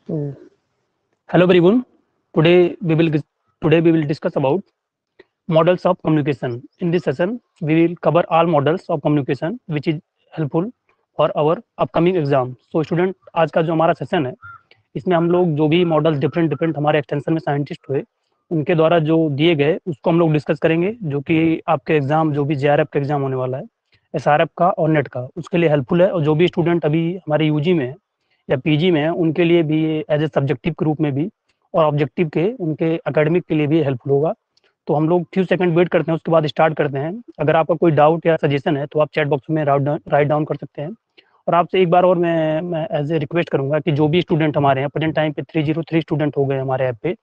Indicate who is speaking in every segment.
Speaker 1: So, hello everyone. Today we will discuss about models of communication. In this session, we will cover all models of communication which is helpful for our upcoming exam. So student, आज का जो हमारा session है, इसमें हम लोग जो भी मॉडल डिफरेंट हमारे एक्सटेंशन में साइंटिस्ट हुए, उनके द्वारा जो दिए गए उसको हम लोग डिस्कस करेंगे, जो कि आपके एग्जाम जो भी JRF का एग्जाम होने वाला है, SRF का और नेट का, उसके लिए हेल्पफुल है। और जो भी स्टूडेंट अभी हमारे यूजी में है या पीजी में है, उनके लिए भी ये एज ए सब्जेक्टिव के रूप में भी और ऑब्जेक्टिव के उनके एकेडमिक के लिए भी हेल्पफुल होगा। तो हम लोग फ्यू सेकंड वेट करते हैं, उसके बाद स्टार्ट करते हैं। अगर आपका कोई डाउट या सजेशन है तो आप चैट बॉक्स में राइट डाउन कर सकते हैं। और आपसे एक बार और मैं एज ए रिक्वेस्ट करूंगा कि जो भी स्टूडेंट हमारे हैं, प्रेजेंट टाइम पे 303 स्टूडेंट हो गए हमारे ऐप पे,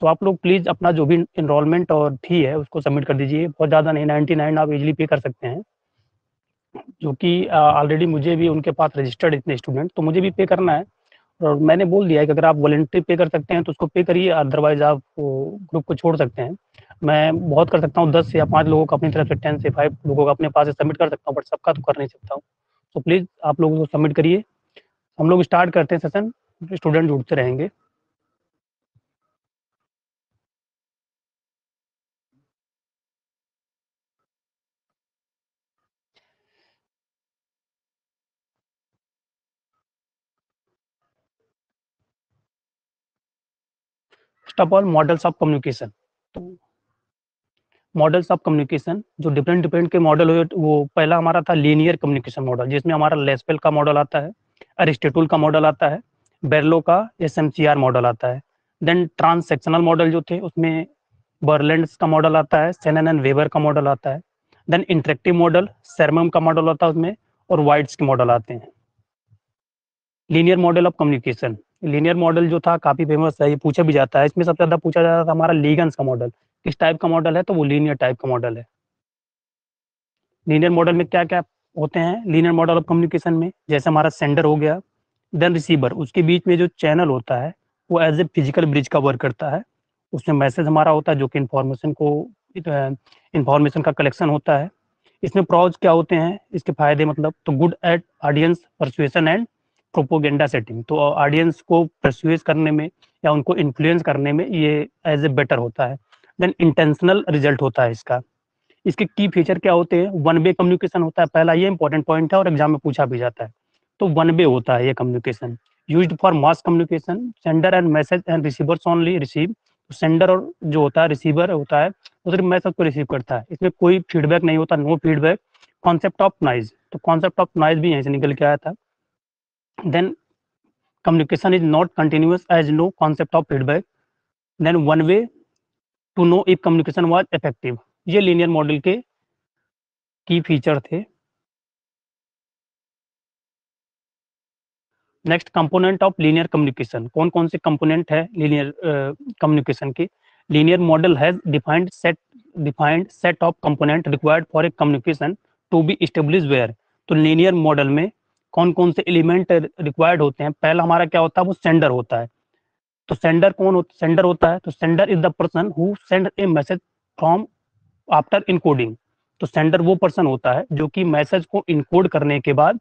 Speaker 1: तो आप लोग प्लीज़ अपना जो भी इनरोलमेंट और फी है उसको सबमिट कर दीजिए। बहुत ज़्यादा नहीं, 99 आप इजीली पे कर सकते हैं, जो कि ऑलरेडी मुझे भी उनके पास रजिस्टर्ड इतने स्टूडेंट, तो मुझे भी पे करना है। और मैंने बोल दिया है कि अगर आप वॉलंटरी पे कर सकते हैं तो उसको पे करिए, अदरवाइज आप ग्रुप को छोड़ सकते हैं। मैं बहुत कर सकता हूँ, 10 या 5 लोगों को अपनी तरफ से, 10 से 5 लोगों को अपने पास से सबमिट कर सकता हूँ, बट सबका तो कर नहीं सकता हूँ। तो प्लीज़ आप लोग उसको सबमिट करिए। हम लोग स्टार्ट करते हैं सेशन, स्टूडेंट जुड़ते रहेंगे। First of all, models of communication. तो मॉडल्स ऑफ कम्युनिकेशन जो डिफरेंट के मॉडल हुए, वो पहला हमारा था लीनियर कम्युनिकेशन मॉडल, जिसमें हमारा लेस्पेल का मॉडल आता है, अरिस्टोटल का मॉडल आता है, बेरलो का SMCR मॉडल आता है। देन ट्रांससेक्शनल मॉडल जो थे उसमें बर्लैंड्स का मॉडल आता है, सेनन एंड वेबर का मॉडल आता है। देन इंटरेक्टिव मॉडल सरमम का मॉडल आता है उसमें, और वाइट्स के मॉडल आते हैं। Linear model of communication, linear model जो था काफी फेमस है, ये पूछा भी जाता है। इसमें सबसे ज्यादा पूछा जाता था हमारा लीगन्स का मॉडल, किस टाइप का मॉडल है, तो वो लीनियर टाइप का मॉडल है। लीनियर मॉडल में क्या क्या होते हैं लीनियर मॉडल ऑफ कम्युनिकेशन में, जैसे हमारा सेंडर हो गया, देन रिसीवर, उसके बीच में जो चैनल होता है वो एज ए फिजिकल ब्रिज का वर्क करता है। उसमें मैसेज हमारा होता है जो कि इंफॉर्मेशन का कलेक्शन होता है। इसमें प्रॉज क्या होते हैं, इसके फायदे मतलब, तो good at audience persuasion and propaganda setting, तो ऑडियंस को परसुएस करने में या उनको इन्फ्लुएंस करने में ये एज ए बेटर होता है। देन इंटेंशनल रिजल्ट होता है इसका। इसके की फीचर क्या होते हैं, वन वे कम्युनिकेशन होता है, पहला ये इंपॉर्टेंट पॉइंट है और एग्जाम में पूछा भी जाता है। तो वन वे होता है ये communication, used for mass communication, sender and message and receivers only receive. Sender और जो होता है रिसीवर होता है, वो सिर्फ मैसेज को रिसीव करता है, इसमें कोई फीडबैक नहीं होता, no feedback. Concept of noise, तो कॉन्सेप्ट ऑफ नॉइज भी यहीं से निकल के आया था। Then communication is not continuous as no concept of feedback. Then one way to know if communication was effective. ये लीनियर मॉडल के की फीचर थे। Next, component of linear communication, कौन कौन से कंपोनेंट है लीनियर कम्युनिकेशन के। Linear model has defined set of component required for a communication to be establish where. तो linear model में कौन कौन से एलिमेंट रिक्वायर्ड होते हैं। पहला हमारा क्या होता है, वो सेंडर होता है। तो सेंडर होता है, तो sender is the person who send A message from after encoding. तो सेंडर वो पर्सन होता है जो कि मैसेज को इनकोड करने के बाद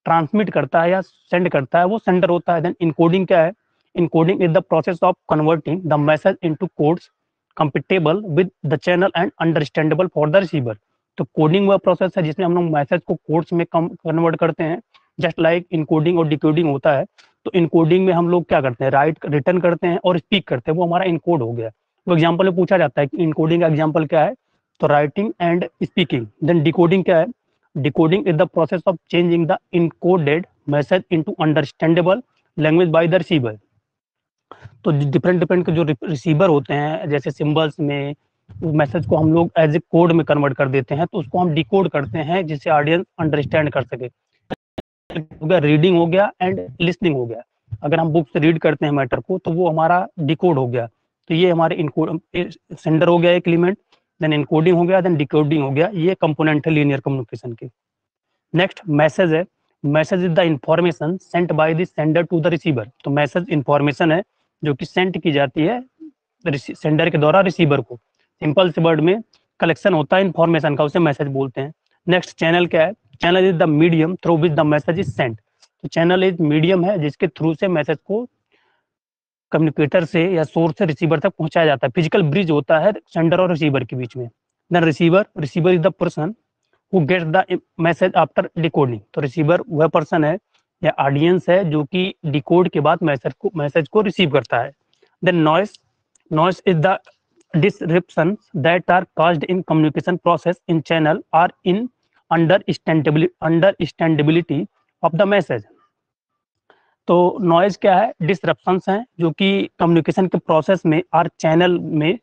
Speaker 1: ट्रांसमिट करता है या सेंड करता है, वो सेंडर होता है। देन इनकोडिंग क्या है, encoding is the process of converting the message into codes compatible with the channel and understandable for the receiver. तो कोडिंग वह प्रोसेस है जिसमें हम लोग मैसेज को कोड्स में कन्वर्ट करते हैं, जस्ट लाइक इनकोडिंग और डिकोडिंग होता है। तो इनकोडिंग में हम लोग क्या करते हैं, रिटर्न करते हैं और स्पीक करते हैं, वो हमारा इनकोड हो गया। वो एग्जाम्पल में पूछा जाता है कि इनकोडिंग का एग्जाम्पल क्या है, तो writing and speaking. Then decoding क्या है, decoding is the process of changing the encoded message into understandable language by the receiver। तो डिफरेंट के जो रिसीवर होते हैं, जैसे सिंबल्स में उस मैसेज को हम लोग एज ए कोड में कन्वर्ट कर देते हैं, तो उसको हम डिकोड करते हैं जिससे ऑडियंस अंडरस्टैंड कर सके। हो गया रीडिंग, हो गया एंड लिसनिंग हो गया। अगर हम बुक से रीड करते हैं मैटर को तो वो हमारा डिकोड हो गया। तो ये हमारे इनकोड सेंडर हो गया एक एलिमेंट, देन इनकोडिंग हो गया, देन डिकोडिंग हो गया। ये कंपोनेंट है लीनियर कम्युनिकेशन के। नेक्स्ट मैसेज है, message is the information sent by the sender to the receiver. तो मैसेज इंफॉर्मेशन है जो कि सेंड की जाती है सेंडर के द्वारा रिसीवर को। सिंपल से वर्ड में कलेक्शन होता है इंफॉर्मेशन का, उसे मैसेज बोलते हैं। नेक्स्ट, चैनल क्या है, channel is the medium through which the message is sent. तो चैनल एक मीडियम है जिसके थ्रू से मैसेज को कम्युनिकेटर से या सोर्स से रिसीवर तक पहुंचाया जाता है। फिजिकल ब्रिज होता है सेंडर और रिसीवर के बीच में। Then receiver is the person who gets the message after decoding. तो रिसीवर वह पर्सन है या ऑडियंस है जो कि डिकोड के बाद मैसेज को रिसीव करता है। Then noise is the disruptions that are caused in communication process in channel or in understandability of the message। तो नॉइज क्या है? डिसरप्शंस हैं जो कि कम्युनिकेशन के प्रोसेस में और चैनल में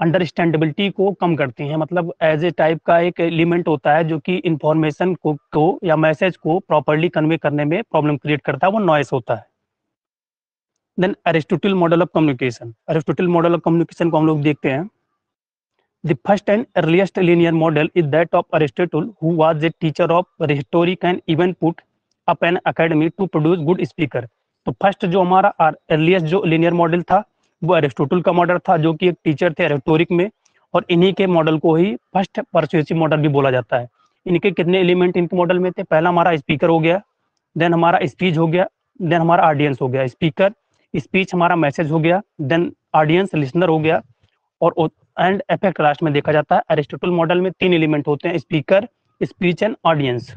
Speaker 1: अंडरस्टैंडेबिलिटी को कम करती हैं। मतलब एज ए टाइप का एक एलिमेंट होता है जो कि इंफॉर्मेशन को या मैसेज को प्रॉपर्ली कन्वे करने में प्रॉब्लम क्रिएट करता है, वो नॉइज होता है। Then Aristotle model of communication. Aristotle model of communication को हम लोग देखते हैं। The first and earliest linear model is that of Aristotle, who was a teacher of rhetoric and even put up an academy to produce good speaker। तो first जो हमारा earliest जो linear model था वो एरिस्टोटल का model था, जो कि एक टीचर थे रेटोरिक में, और इन्हीं के मॉडल को ही फर्स्ट परसुएसिव मॉडल भी बोला जाता है। इनके कितने एलिमेंट इनके मॉडल में थे? पहला हमारा स्पीकर हो गया, देन हमारा स्पीच हो गया, देन हमारा ऑडियंस हो गया। स्पीकर स्पीच हमारा मैसेज हो गया, देन ऑडियंस लिसनर हो गया, और एंड इफेक्ट लास्ट में देखा जाता है। एरिस्टोटल मॉडल में 3 एलिमेंट होते हैं, speaker, speech and audience.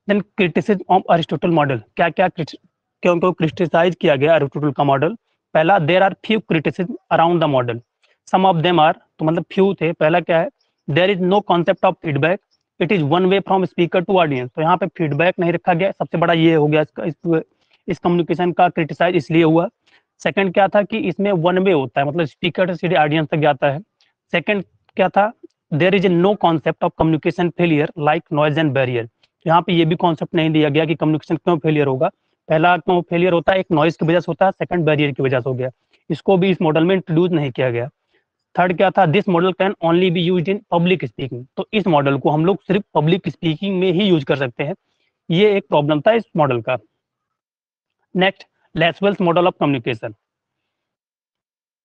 Speaker 1: Then criticism of Aristotle model. क्या क्या क्यों क्यों क्रिटिसाइज किया गया एरिस्टोटल का मॉडल? पहला, there are few criticism around the model, some of them are, तो मतलब फ्यू थे। पहला क्या है? There is no concept of feedback, it is one way from speaker to audience. तो यहाँ पे फीडबैक नहीं रखा गया, सबसे बड़ा ये हो गया इस कम्युनिकेशन का क्रिटिसाइज इसलिए हुआ। सेकंड क्या था कि इसमें वन वे होता है, मतलब स्पीकर से सीधे ऑडियंस तक जाता है। सेकंड क्या था? There is a no concept of communication failure like noise and barrier. यहाँ पे ये भी कॉन्सेप्ट नहीं दिया गया कि कम्युनिकेशन क्यों फेलियर होगा। पहला क्यों फेलियर होता है? एक नॉइज की वजह से होता है, सेकंड बैरियर की वजह से हो गया। इसको भी इस मॉडल में इंट्रोड्यूस नहीं किया गया। थर्ड क्या था? This model can only be used in public speaking. तो इस मॉडल को हम लोग सिर्फ पब्लिक स्पीकिंग में ही यूज कर सकते हैं, ये एक प्रॉब्लम था इस मॉडल का। Next, Lasswell's model of communication.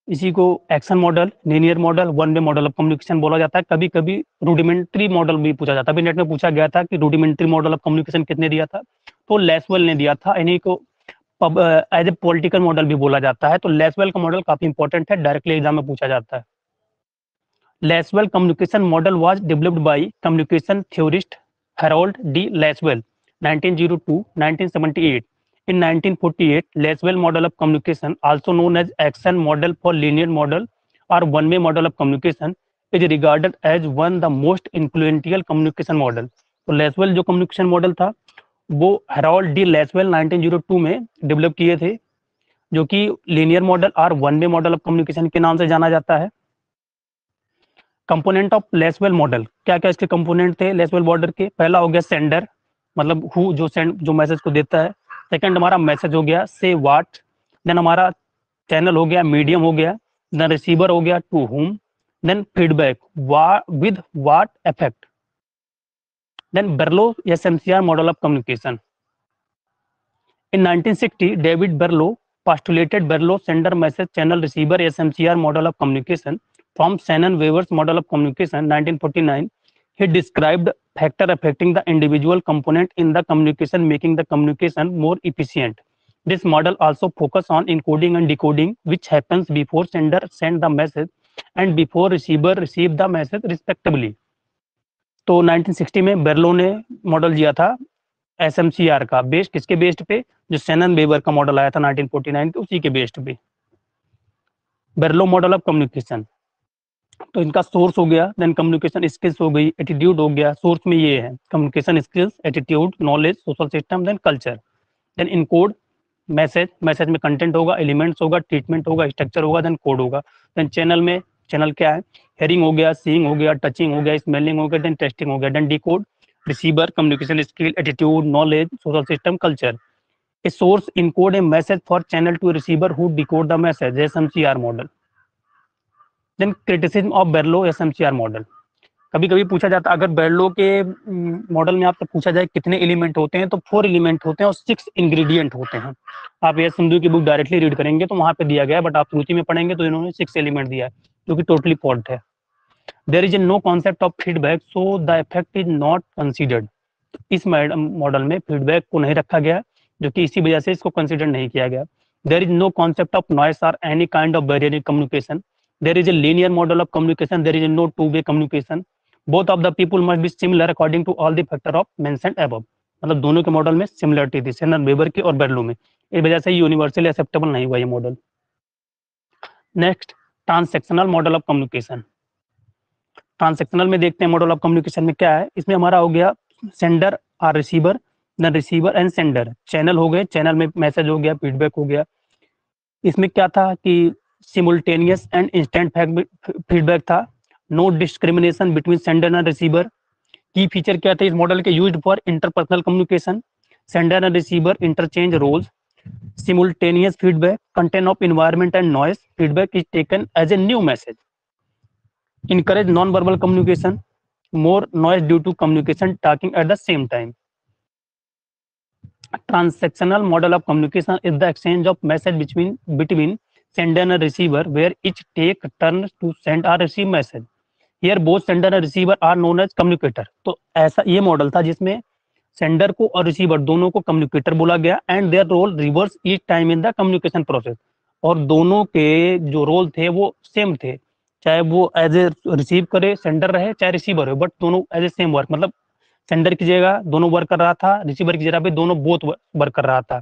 Speaker 1: इसी को action model, linear model, one way model of communication बोला जाता है। कभी कभी रूडिमेंट्री मॉडल भी पूछा जाता है। अभी नेट में पूछा गया था कि रूडिमेंट्री मॉडल ऑफ कम्युनिकेशन किसने दिया था, तो लैसवेल ने दिया था। इन्हीं को एज ए पॉलिटिकल मॉडल भी बोला जाता है। तो लैसवेल का मॉडल काफी इंपॉर्टेंट है, डायरेक्टली एग्जाम में पूछा जाता है। Lasswell communication model was developed by communication theorist Harold D Lasswell 1902-1978। In 1948, Lasswell model of communication, also known as action model for linear model or one-way model of communication, is regarded as one the most influential communication model। तो Lasswell जो communication model था वो Harold D लैसवेल 1902 में develop किए थे, जो कि linear model और one way model of communication के नाम से जाना जाता है। कंपोनेंट ऑफ लैसवेल मॉडल, क्या क्या इसके कंपोनेंट थे लैसवेल मॉडल के? पहला हो गया सेंडर, मतलब हु जो मैसेज को देता है। सेकंड हमारा मैसेज हो गया से व्हाट। देन हमारा चैनल हो गया, मीडियम हो गया। देन रिसीवर हो गया, to whom. Then feedback with what effect. Then Berlo SMCR model of communication. In 1960 David Berlo postulated Berlo sender message channel receiver SMCR model of communication from Shannon Weaver's model of communication 1949. He described factor affecting the individual component in the communication, making the communication more efficient. This model also focus on encoding and decoding, which happens before sender send the message and before receiver receive the message respectively। तो 1960 में बेरलो ने model दिया था एसएमसीआर का, based किसके based पे? जो Shannon weber का मॉडल आया था 1949 के, उसी के बेस्ड पे बेरलो मॉडल ऑफ कम्युनिकेशन। तो इनका सोर्स हो गया, देन कम्युनिकेशन स्किल्स हो गई, एटीट्यूड हो गया। सोर्स में ये है communication skills, attitude, knowledge, social system, then culture. Then encode message में कंटेंट होगा, एलिमेंट्स होगा, ट्रीटमेंट होगा, स्ट्रक्चर होगा, देन कोड होगा। देन चैनल में चैनल क्या है? हेयरिंग हो गया, सीइंग हो गया, टचिंग हो गया, स्मेलिंग हो गया, देन टेस्टिंग हो गया। Then decode receiver, communication skill, attitude, knowledge, social system, culture। A source encode a message for channel to a receiver who decode the message, SMCR model। Then criticism of Berlo SMCR model। कभी कभी पूछा जाता है, अगर बेरलो के model में आपसे पूछा जाए कितने एलिमेंट होते हैं, तो 4 एलिमेंट होते हैं और 6 इंग्रेडिएंट होते हैं। आप ये सिंधु की बुक डायरेक्टली रीड करेंगे तो वहां पे दिया गया है, बट आप सूची में पढ़ेंगे तो इन्होंने 6 एलिमेंट दिया है, जो कि टोटली फॉल्ट है। There is a no concept of feedback, so the effect is not considered. इस मॉडल में फीडबैक को नहीं रखा गया, जो कि इसी वजह से इसको कंसिडर नहीं किया गया। there is no concept of noise or any kind of barrier in communication. There is a linear model of communication. There is no two-way communication. Both of the people must be similar according to all the factor of mentioned above. मतलब दोनों के model में similarity थी, Sanon weber की और बेरलू में, इस वजह से यूनिवर्सली एक्सेप्टेबल नहीं हुआ ये model. Next, transactional model of communication. Transactional में देखते हैं मॉडल ऑफ कम्युनिकेशन में क्या है। इसमें हमारा हो गया सेंडर और receiver, then receiver and sender, channel हो गए, चैनल में मैसेज हो गया, फीडबैक हो गया। इसमें क्या था कि सिमुल्टेनियस एंड इंस्टेंट फीडबैक था, no discrimination between sender and receiver. Key feature क्या थे इस मॉडल के, used for interpersonal communication, sender and receiver interchange roles, simultaneous feedback, content of environment and noise, feedback is taken as a new message, encourage non-verbal communication, more noise due to communication talking at the same time. Transactional model of communication is the exchange of message between sender and receiver where each take turns to send or receive message. Here both sender and receiver are known as communicator. तो ऐसा ये model था जिसमें sender को और receiver दोनों को communicator बोला गया and their role reverse each time in the communication process, और दोनों के जो रोल थे वो सेम थे, चाहे वो एज ए रिसीव करे सेंडर रहे चाहे रिसीवर हो, बट दोनों एज ए सेम वर्क, मतलब सेंडर की जगह दोनों वर्क कर रहा था, रिसीवर की जगह पे दोनों बोथ वर्क कर रहा था।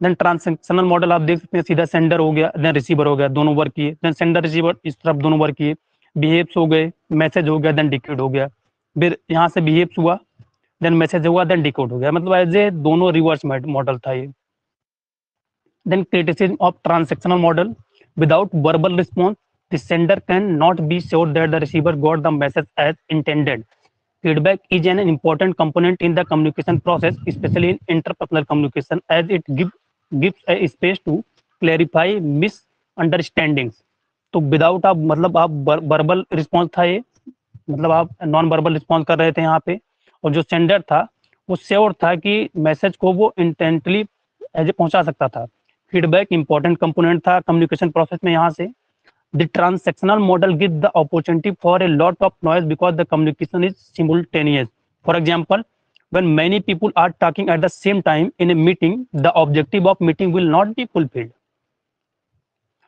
Speaker 1: देन ट्रांसैक्शनल मॉडल आप देख सकते हैं, सीधा सेंडर हो गया देन रिसीवर हो गया, दोनों वर्क किए, देन सेंडर रिसीवर इस तरफ दोनों वर्क किए, बिहेव्स हो गए, मैसेज हो गया देन डिकोड हो गया, फिर यहाँ से बिहेव्स हुआ देन मैसेज हुआ देन डिकोड हो गया, मतलब एज ए दोनों रिवर्स मॉडल था ये। Then criticism of transactional model, without verbal response the sender can not be sure that the receiver got the message as intended. Feedback is an important component in the communication process, especially in interpersonal communication, as it gives a space to clarify misunderstandings. तो without आप मतलब आप verbal response था ये, मतलब आप non verbal response कर रहे थे यहाँ पे, और जो सेंडर था वो श्योर था कि मैसेज को वो इंटेंटली एज ए पहुंचा सकता था। फीडबैक इंपॉर्टेंट कंपोनेंट था कम्युनिकेशन प्रोसेस में यहाँ से। The transactional model gives the opportunity for a lot of noise because the communication is simultaneous. For example, when many people are talking at the same time in a meeting, the objective of meeting will not be fulfilled.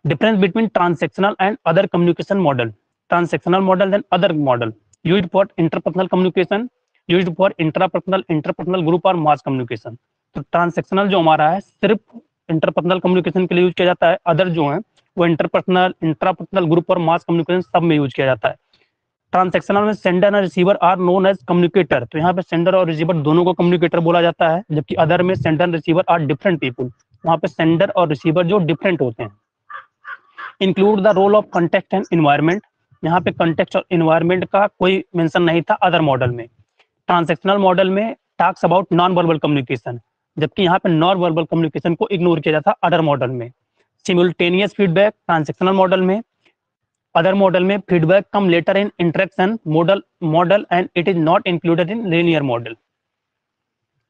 Speaker 1: Difference between transactional and other communication model. Transactional model and other model used for interpersonal communication, used for interpersonal group और mass communication. तो transactional जो हमारा है सिर्फ interpersonal communication के लिए use किया जाता है, अदर जो है वो इंट्रापर्सनल ग्रुप और मास कम्युनिकेशन सब में यूज किया जाता है। ट्रांसैक्शनल में सेंडर और receiver are known as communicator, तो यहाँ पे सेंडर और रिसीवर दोनों को कम्युनिकेटर बोला जाता है, जबकि अदर में सेंडर और रिसीवर आर डिफरेंट पीपल, वहाँ पे सेंडर और रिसीवर जो डिफरेंट होते हैं। Include the role of context and environment, यहाँ पे कंटेक्स्ट और एनवायरनमेंट का कोई मेंशन नहीं था अदर मॉडल में। ट्रांसैक्शनल मॉडल में talks about non verbal communication, जबकि यहाँ पे नॉन वर्बल कम्युनिकेशन को इग्नोर किया जाता अदर मॉडल में। सिमुल्टेनियस फीडबैक ट्रांसैक्शनल मॉडल में, अदर मॉडल में feedback come later in interaction model and it is not included in linear model.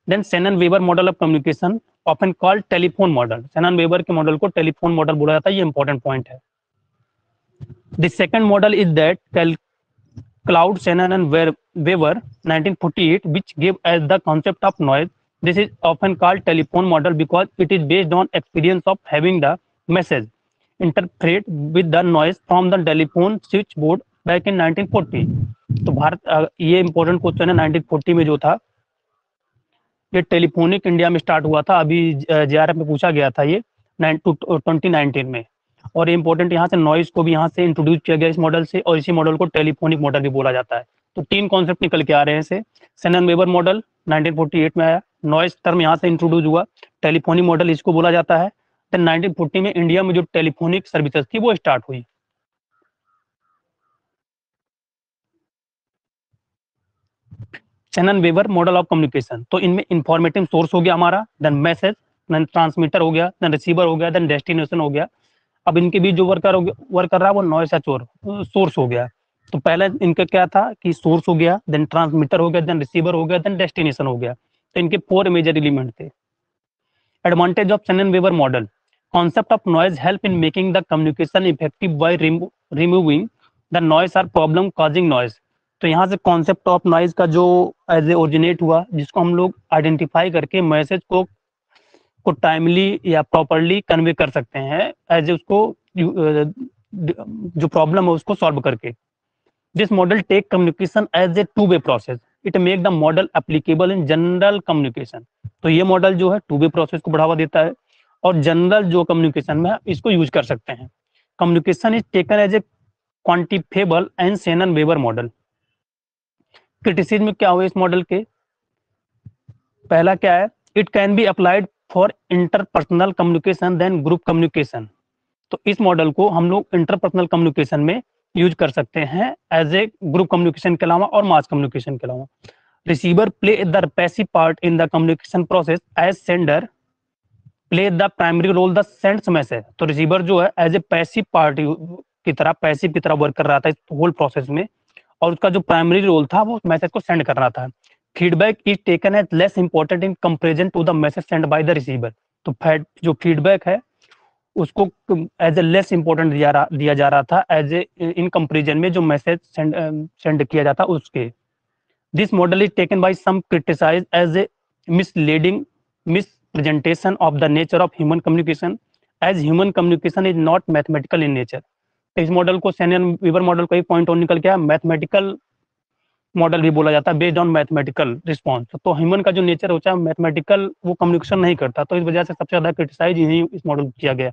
Speaker 1: Then Shannon Weaver model of communication often called telephone model, Shannon Weaver के model को telephone model बोला जाता है, ये important point है। The second model is that cloud Sanon and weber 1948 which gave as the concept of noise. This is often called telephone model because it is based on experience of having the message interfere with the noise from the telephone switchboard back in 1940. तो भारत ये important question है, 1940 में जो था ये telephonic India में start हुआ था, अभी जेआरएफ में पूछा गया था ये 2019 में, और ये इंपॉर्टेंट यहाँ से नॉइज को भी यहाँ से इंट्रोड्यूस किया गया इस मॉडल से, और इसी मॉडल को टेलीफोनिक मॉडल भी बोला जाता है। तो तीन कॉन्सेप्ट निकल के आ रहे हैं इसे। सेनन वेबर मॉडल 1948 में आया, नॉइज टर्म यहाँ से इंट्रोड्यूस हुआ, टेलीफोनिक मॉडल इसको बोला जाता है। देन 1940 में इंडिया में जो टेलीफोनिक सर्विसेज थी वो स्टार्ट हुई। Sanon Weaver model of communication, तो इनमें इंफॉर्मेटिव सोर्स हो गया हमारा, देन मैसेज, देन ट्रांसमीटर हो गया, देन रिसीवर हो गया, देन डेस्टिनेशन हो गया। अब इनके बीच जो वर्क कर रहा है वो नॉइज या सोर्स हो गया। तो पहले इनका क्या था कि सोर्स हो गया, देन ट्रांसमीटर हो गया, देन रिसीवर हो गया, देन डेस्टिनेशन हो गया। तो इनके 4 मेजर एलिमेंट थे। Advantage of Sanon Weaver model, concept of noise help in making the communication effective by removing the noise और प्रॉब्लम कॉजिंग नॉइज। तो यहाँ से कॉन्सेप्ट ऑफ नॉइज का जो एज ए ओरिजिनेट हुआ, जिसको हम लोग आइडेंटिफाई करके मैसेज को उसको टाइमली या प्रॉपरली कन्वे कर सकते हैं एज ए उसको जो प्रॉब्लम है उसको सॉल्व करके। This model take communication as a two way process, it make the model applicable in general communication. तो ये मॉडल जो है टू वे प्रोसेस को बढ़ावा देता है और जनरल जो कम्युनिकेशन में है इसको यूज कर सकते हैं। Communication is taken as a quantifiable and Shannon Weaver model. Criticism क्या हुए इस मॉडल के? पहला क्या है, it can be applied for interpersonal communication then group communication. तो इस मॉडल को हम लोग इंटरपर्सनल कम्युनिकेशन में यूज कर सकते हैं एज ए ग्रुप कम्युनिकेशन के अलावा और मास कम्युनिकेशन के अलावा। Receiver play the passive part in the communication process as sender play the primary role the sends message. तो रिसीवर जो है एज ए पैसिव पार्टी की तरह वर्क कर रहा था इस होल प्रोसेस में, और उसका जो प्राइमरी रोल था वो मैसेज को सेंड करना था। Feedback is taken as less important in comparison to the message send by the receiver. तो जो फीडबैक है उसको एज ए लेस इंपॉर्टेंट दिया जा रहा था एज ए इन कंपेरिजन में जो मैसेज सेंड किया जाता उसके। This model is taken by some criticise as a misleading mispresentation of the nature of human communication as human communication is not mathematical in nature। इस model को Shannon Weaver model का एक point और निकल गया, मैथमेटिकल मॉडल भी बोला जाता है बेस्ड ऑन मैथमेटिकल रिस्पॉन्स। तो ह्यूमन का जो नेचर होता है मैथमेटिकल वो कम्युनिकेशन नहीं करता, तो इस वजह से सबसे ज्यादा क्रिटिसाइज यही इस मॉडल को किया गया।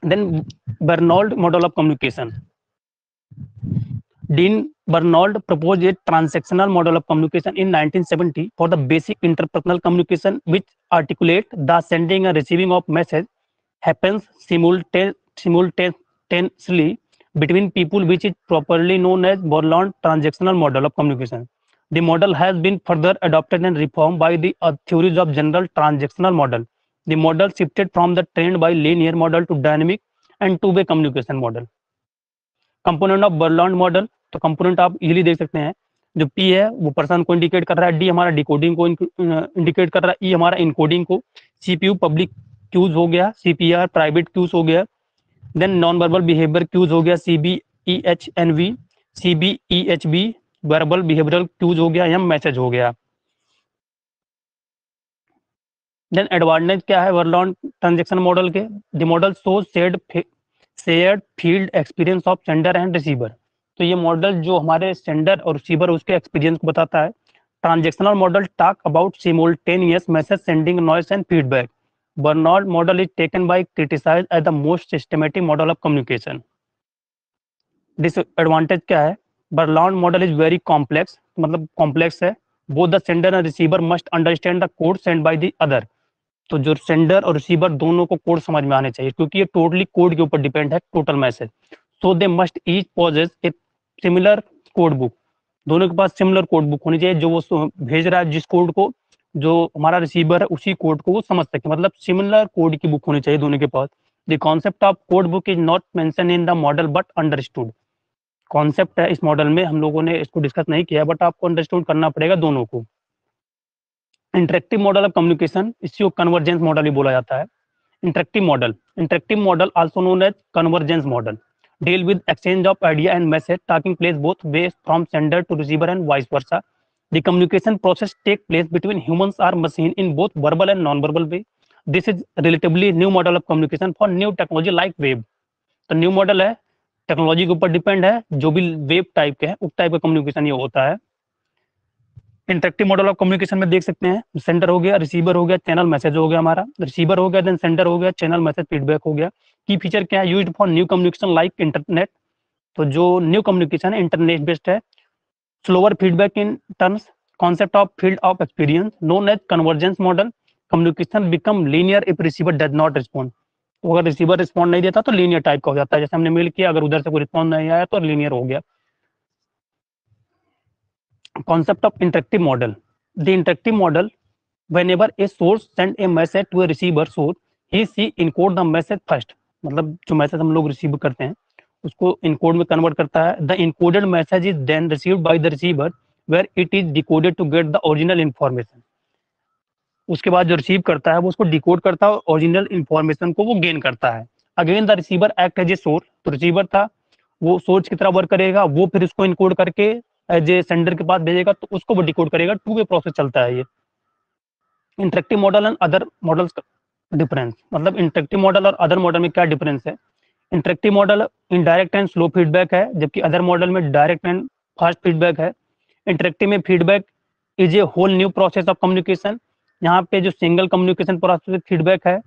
Speaker 1: Then Barnold model of communication. Dean Barnold proposed a transactional model of communication in 1970 for the basic interpersonal communication, which articulate the sending and receiving of message happens simultaneously between people, which is properly known as Barnold transactional model of communication. The model has been further adopted and reformed by the theories of general transactional model. The model shifted from the trained by linear model to dynamic and two-way communication model. Component of Barnold model, तो component आप easily देख सकते हैं, जो P है वो person को indicate कर रहा है, डी हमारा डिकोडिंग को इंडिकेट कर रहा है, ई हमारा इनकोडिंग को, सीपीयू पब्लिक क्यूज हो गया, सीपीआर प्राइवेट क्यूज हो गया, then non verbal behaviour cues हो गया, CBEHNV, CBEHB verbal behavioural cues हो गया, एम मैसेज हो गया। देन एडवांटेज क्या है बर्नौल्ड ट्रांजैक्शन मॉडल के? The model shows shared field experience of sender and receiver. तो ये मॉडल जो हमारे सेंडर और रिसीवर उसके एक्सपीरियंस को बताता है। Transactional model talk about simultaneous message sending, noise and feedback. Barnold model is taken by criticized as the most systematic model of communication. Disadvantage क्या है? Barnold model is very complex, मतलब complex है। Both the sender and receiver must understand the code send by the other. तो जो sender और receiver दोनों को code समझ में आने चाहिए, क्योंकि ये टोटली कोड के ऊपर डिपेंड है total message. So they must each possess a similar code book. दोनों के पास सिमिलर कोड बुक होनी चाहिए, जो वो भेज रहा है जिस कोड को, जो हमारा रिसीवर है उसी कोड को वो समझ सके, मतलब सिमिलर कोड की बुक होनी चाहिए दोनों के पास। The concept of code book is not mention in the model but understood. Concept है इस मॉडल में, हम लोगों ने इसको डिस्कस नहीं किया बट आपको अंडरस्टूड करना पड़ेगा दोनों को। इंटरेक्टिव मॉडल ऑफ कम्युनिकेशन, इसी को कन्वर्जेंस मॉडल भी बोला जाता है। Interactive model also known as convergence model deal with exchange of idea and message taking place both ways from sender to receiver and vice versa. The communication process take place between humans or machine in both verbal and non-verbal way. This is relatively new model of communication for new technology like web. तो new model है, technology के ऊपर depend है, जो भी web type के है उस टाइप का कम्युनिकेशन ये होता है। इंटरेक्टिव मॉडल ऑफ कम्युनिकेशन में देख सकते हैं, सेंडर हो गया, रिसीवर हो गया, चैनल मैसेज हो गया, हमारा रिसीवर हो गया, देन सेंडर हो गया, चैनल मैसेज फीडबैक हो गया। की फीचर क्या है? Used for new communication like internet. तो जो न्यू कम्युनिकेशन है इंटरनेट बेस्ड है। Slower feedback in terms, concept of field of experience known as convergence model. Communication become linear if receiver does not respond. तो अगर receiver respond नहीं देता तो linear type का हो जाता है, जैसे हमने मेल किया, अगर उधर से कोई रिस्पॉन्ड नहीं आया तो लीनियर हो गया। Concept of interactive model. The interactive model, whenever a source send a message to a receiver source, he encode the message first. मतलब जो मैसेज हम लोग रिसीव करते हैं उसको इनकोड में कन्वर्ट करता है। The encoded message is then received by the receiver where it is decoded to get the original information. उसके बाद जो रिसीव करता है वो उसको डिकोड करता है और ओरिजिनल इन्फॉर्मेशन को वो गेन करता है। Again the receiver act as a source. तो रिसीवर था वो सोर्स की तरह वर्क करेगा, वो फिर उसको इनकोड करके एज ए सेंडर के पास भेजेगा, तो उसको वो डिकोड करेगा। टू वे प्रोसेस चलता है ये। Interactive model and other models का डिफरेंस, मतलब इंटरेक्टिव मॉडल और अदर मॉडल में क्या डिफरेंस है। Interactive model indirect and slow feedback है, जबकि अदर मॉडल में डायरेक्ट एंड फास्ट फीडबैक है। इंटरेक्टिव में feedback is a whole new process of communication, यहाँ पे जो सिंगल कम्युनिकेशन प्रोसेस फीडबैक है।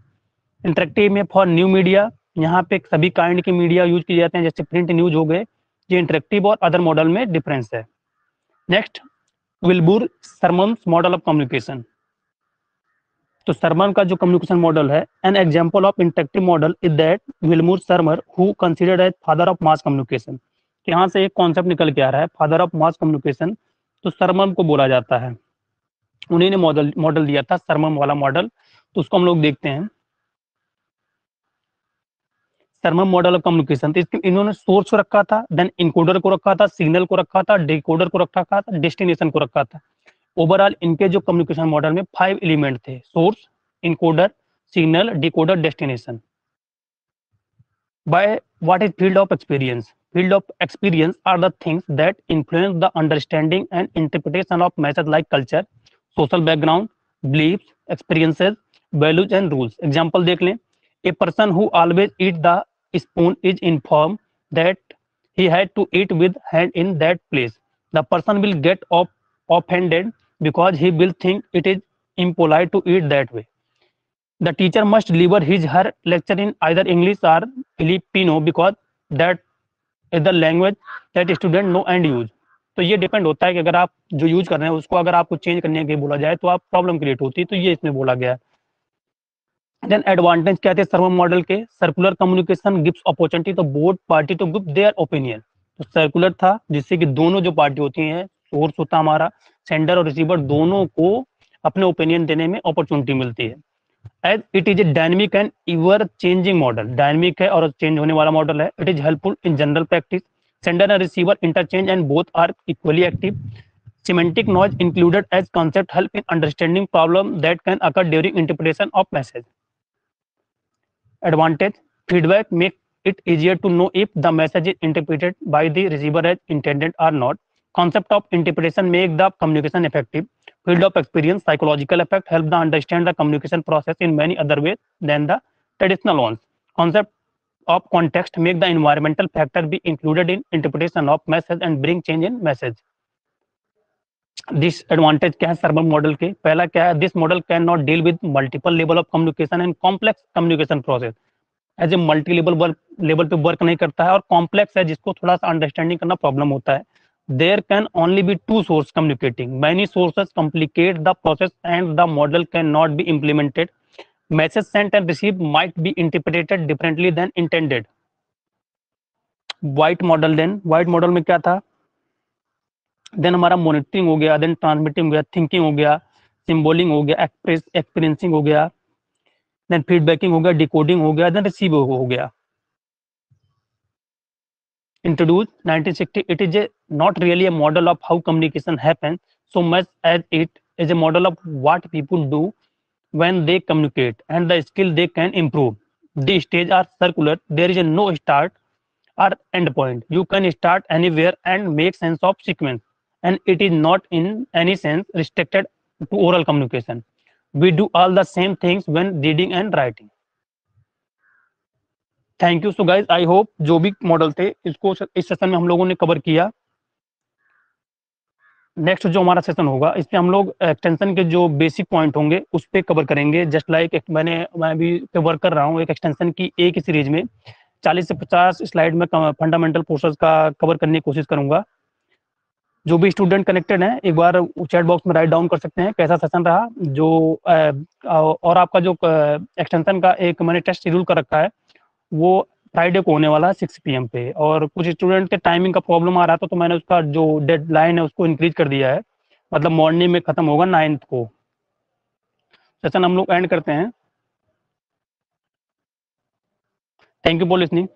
Speaker 1: इंटरेक्टिव में फॉर न्यू मीडिया, यहाँ पे सभी काइंड के मीडिया यूज किए जाते हैं, जैसे प्रिंट न्यूज हो गए। ये इंटरेक्टिव और अदर मॉडल में डिफरेंस है। Next, Wilbur Schramm's model of communication. तो सरमन का जो कम्युनिकेशन मॉडल है, an example of interactive model is that Wilbur Schramm who considered as father of mass communication. यहाँ से एक कॉन्सेप्ट निकल के आ रहा है, फादर ऑफ मास कम्युनिकेशन। तो सरमन को बोला जाता है, उन्हीं ने मॉडल दिया था, सरमन वाला मॉडल। तो उसको हम लोग देखते हैं, सरमन मॉडल ऑफ कम्युनिकेशन। तो इन्होंने सोर्स को रखा था, देन इनकोडर को रखा था, सिग्नल को रखा था, डिकोडर को रखा था, डेस्टिनेशन को रखा था। ओवरऑल इनके जो कम्युनिकेशन मॉडल में 5 एलिमेंट थे, source, encoder, signal, decoder, destination. By what is field of experience? Field of experience are the things that influence the understanding and interpretation of message like culture, social background, beliefs, experiences, values and rules. Example देख लें, a person who always eat the spoon is informed that he had to eat with hand in that place. The person will get offended because he will think it is impolite to eat that way. The teacher must deliver her lecture in either English or Filipino because that is the language that student know and use. तो ये depend होता है कि अगर आप जो use कर रहे हैं उसको अगर आपको चेंज करने के बोला जाए तो आप प्रॉब्लम क्रिएट होती है, तो ये इसमें बोला गया है। देन एडवांटेज क्या थे सर्वम मॉडल के, circular communication gives opportunity to both party to give their opinion. तो सर्कुलर था, जिससे कि दोनों जो पार्टी होती हैं, सोर्स होता हमारा, सेंडर और रिसीवर, दोनों को अपने ओपिनियन देने में अपॉर्चुनिटी मिलती है। As it is a dynamic and ever changing model, dynamic है और चेंज होने वाला मॉडल है। It is helpful in general practice, sender and receiver interchange and both are equally active. Semantic knowledge included as concept help in understanding problem that can occur during interpretation of message. Advantage, feedback make it easier to know if the message is interpreted by the receiver as intended or not. Concept of interpretation make the communication effective. Field of experience, psychological effect help the understand the communication process in many other ways than the traditional ones. Concept of context make the environmental factor be included in interpretation of message and bring change in message. Disadvantage क्या है Schramm model के, पहला क्या है, this model can not deal with multiple level of communication and complex communication process. As a multi level पे work नहीं करता है और कॉम्प्लेक्स है, जिसको थोड़ा सा अंडरस्टैंडिंग करना प्रॉब्लम होता है। There can only be 2 source communicating, many sources complicate the process and the model can not be implemented. Message sent and receive might be interpreted differently than intended. White model, then White model में क्या था, then हमारा monitoring हो गया, then transmitting हो गया, thinking हो गया, सिंबलिंग हो गया, एक्सपीरियंसिंग हो गया, देन फीडबैकिंग हो गया, डिकोडिंग हो गया, देन रिसीव हो गया। Introduced 1960, it is not really a model of how communication happens so much as it is a model of what people do when they communicate and the skill they can improve. The stages are circular, there is no start or end point. You can start anywhere and make sense of sequence, and it is not in any sense restricted to oral communication. We do all the same things when reading and writing. Thank you. So guys, I hope जो भी model थे इसको इस session में हम लोगों ने cover किया। नेक्स्ट जो हमारा सेशन होगा इसमें हम लोग एक्सटेंशन के जो बेसिक पॉइंट होंगे उस पर कवर करेंगे। जस्ट लाइक मैं भी वर्क कर रहा हूँ एक एक्सटेंशन की एक ही सीरीज में 40 से 50 स्लाइड में फंडामेंटल कोर्सेज का कवर करने की कोशिश करूंगा। जो भी स्टूडेंट कनेक्टेड हैं एक बार चैट बॉक्स में राइट डाउन कर सकते हैं कैसा सेशन रहा। जो और आपका जो एक्सटेंशन का एक मैंने टेस्ट शेड्यूल कर रखा है वो फ्राइडे को होने वाला है 6 PM पे, और कुछ स्टूडेंट के टाइमिंग का प्रॉब्लम आ रहा था तो मैंने उसका जो डेडलाइन है उसको इंक्रीज कर दिया है, मतलब मॉर्निंग में खत्म होगा 9th को। सेशन हम लोग एंड करते हैं। Thank you for listening.